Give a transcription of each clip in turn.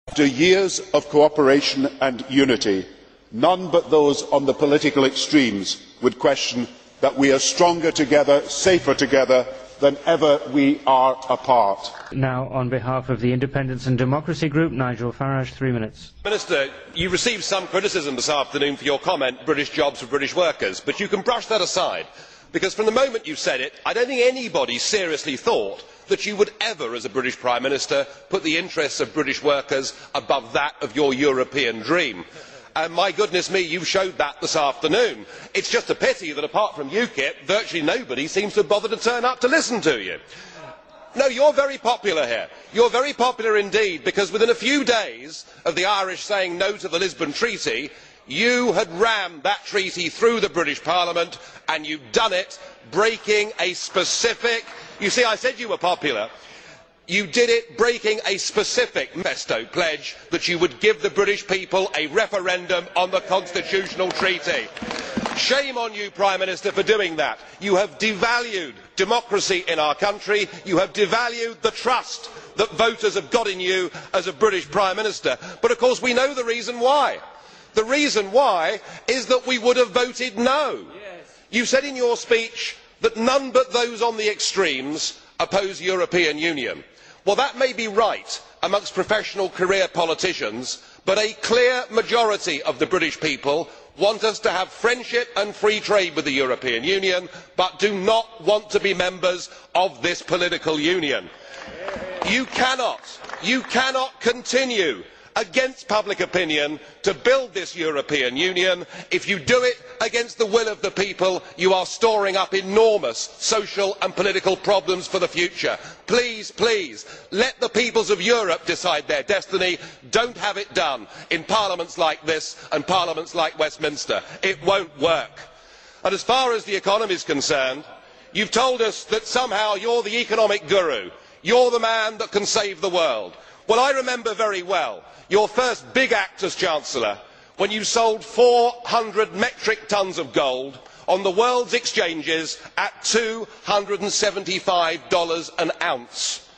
After years of cooperation and unity, none but those on the political extremes would question that we are stronger together, safer together than ever we are apart. Now, on behalf of the Independence and Democracy Group, Nigel Farage, 3 minutes. Minister, you received some criticism this afternoon for your comment, British jobs for British workers, but you can brush that aside, because from the moment you said it, I don't think anybody seriously thought that you would ever, as a British Prime Minister, put the interests of British workers above that of your European dream. And my goodness me, you showed that this afternoon. It is just a pity that apart from UKIP, virtually nobody seems to have bothered to turn up to listen to you. No, you are very popular here. You are very popular indeed, because within a few days of the Irish saying no to the Lisbon Treaty, you had rammed that treaty through the British Parliament, and you had done it breaking a specific... You see, I said you were popular. You did it breaking a specific manifesto pledge that you would give the British people a referendum on the constitutional treaty. Shame on you, Prime Minister, for doing that. You have devalued democracy in our country. You have devalued the trust that voters have got in you as a British Prime Minister. But of course we know the reason why. The reason why is that we would have voted no. You said in your speech that none but those on the extremes oppose European Union. Well, that may be right amongst professional career politicians, but a clear majority of the British people want us to have friendship and free trade with the European Union, but do not want to be members of this political union. You cannot continue against public opinion to build this European Union. If you do it against the will of the people, you are storing up enormous social and political problems for the future. Please, please, let the peoples of Europe decide their destiny. Don't have it done in parliaments like this and parliaments like Westminster. It won't work. And as far as the economy is concerned, you have told us that somehow you are the economic guru. You are the man that can save the world. Well, I remember very well your first big act as Chancellor, when you sold 400 metric tonnes of gold on the world's exchanges at $275 an ounce.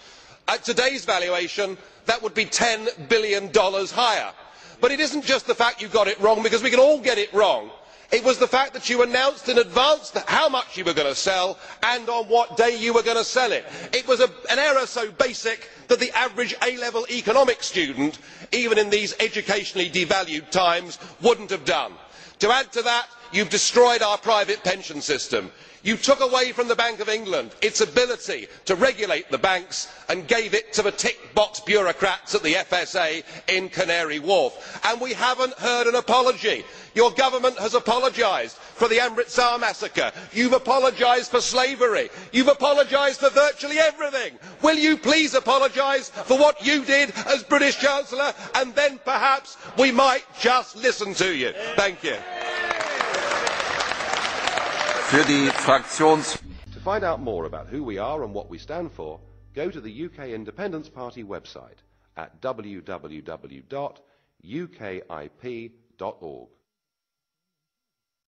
At today's valuation, that would be $10 billion higher. But it isn't just the fact you got it wrong, because we can all get it wrong. It was the fact that you announced in advance how much you were going to sell and on what day you were going to sell it. It was an error so basic that the average A-level economics student, even in these educationally devalued times, wouldn't have done. To add to that, you have destroyed our private pension system. You took away from the Bank of England its ability to regulate the banks and gave it to the tick box bureaucrats at the FSA in Canary Wharf. And we have not heard an apology. Your government has apologised for the Amritsar massacre. You have apologised for slavery. You have apologised for virtually everything. Will you please apologise for what you did as British Chancellor, and then perhaps we might just listen to you. Thank you. To find out more about who we are and what we stand for, go to the UK Independence Party website at www.ukip.org.